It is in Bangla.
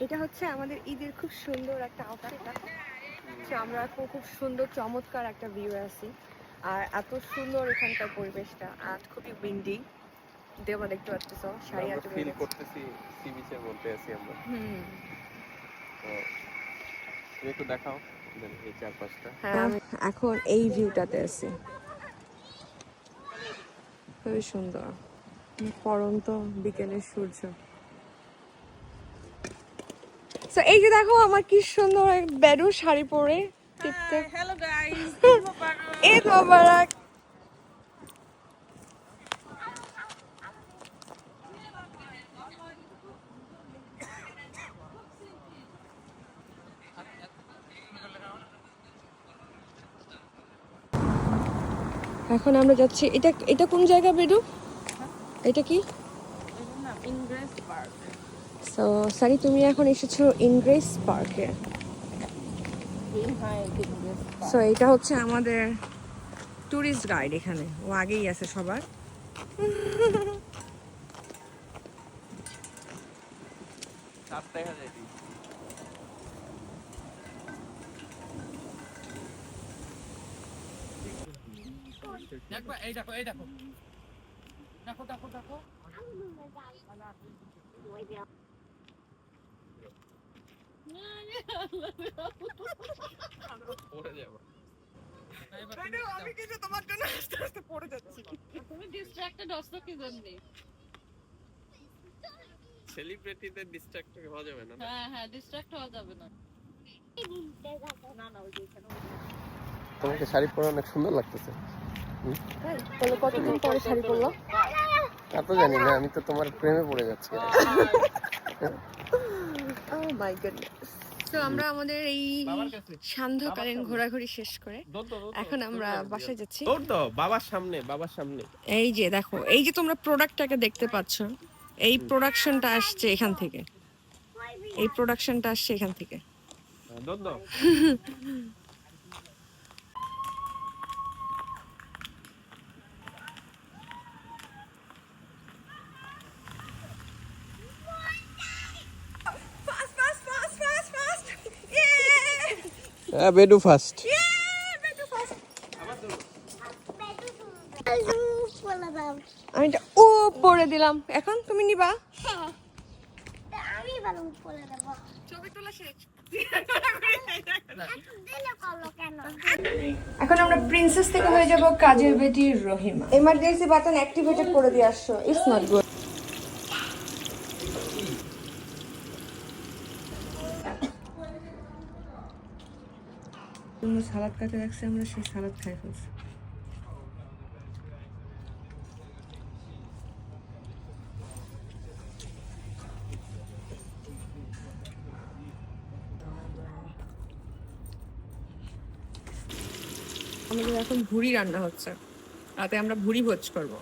এটা হচ্ছে আমাদের ঈদের খুব সুন্দর একটা আউটফিট। আমরা খুব সুন্দর চমৎকার একটা ভিউ আছি, আর এত সুন্দর এখানকার পরিবেশটা, আর খুবই উইন্ডি। দেওয়া দেখতে পাচ্ছ শাড়ি আমরা ফিল করতেছি সি বিচের মধ্যে আছি আমরা। তো তুমি একটু দেখাও এই চারপাশটা। হ্যাঁ, এখন এই ভিউটাতে আছি, খুবই সুন্দর পরন্ত বিকেলের সূর্য। তো এই যে দেখো আমার কি সুন্দর বেডু শাড়ি পরে টিপতে। হ্যালো গাইস, ঈদ মোবারক। এখন আমরা যাচ্ছি, এটা এটা কোন জায়গা বেডু? এটা কি? Ingress park. সো সারি, তুমি এখন এসেছো ইনগ্রেস পার্কে। সো এটা হচ্ছে আমাদের ট্যুরিস্ট গাইড, এখানে ও আগেই আছে সবার। এই দেখো, এই দেখো, দেখো দেখো দেখো। আমি কিন্তু তোমার জন্য আস্তে আস্তে পড়ে যাচ্ছি। তুমি ডিস্ট্রাক্টেড হচ্ছো কি জন্য? সেলিব্রিটিদের ডিস্ট্রাক্ট হওয়া যাবে না। হ্যাঁ হ্যাঁ, ডিস্ট্রাক্ট হওয়া যাবে না। না না, ওই যে এখানে তোমাকে শাড়ি পরে অনেক সুন্দর লাগতেছে। বলো কতদিন পরে শাড়ি পরলো? তা তো জানি না, আমি তো তোমার প্রেমে পড়ে যাচ্ছি। Oh my goodness. তো আমরা আমাদের এই সান্ধ্যকালীন ঘোরাঘুরি শেষ করে এখন আমরা বাসায় যাচ্ছি। বাবার সামনে, বাবার সামনে। এই যে দেখো, এই যে তোমরা প্রোডাক্টটাকে দেখতে পাচ্ছ, এই প্রোডাকশনটা আসছে এখান থেকে, এই প্রোডাকশনটা আসছে এখান থেকে। হ্যাঁ, বেডু ফার্স্ট। আমি ও পরে দিলাম, এখন তুমি নিবা। ছবি তোলা শেষ। এখন আমরা প্রিন্সেস থেকে হয়ে যাব কাজের বেটি রহিমা। এমার্জেন্সি বাটন অ্যাক্টিভেটেড করে দিয়ে আসছো, ইটস নট গুড। তুমি সালাদ কাটে রাখছে, আমরা সেই সালাদ খাই ফেলছি। আমাদের এখন ভুড়ি রান্না হচ্ছে, রাতে আমরা ভুড়ি ভোজ করবো।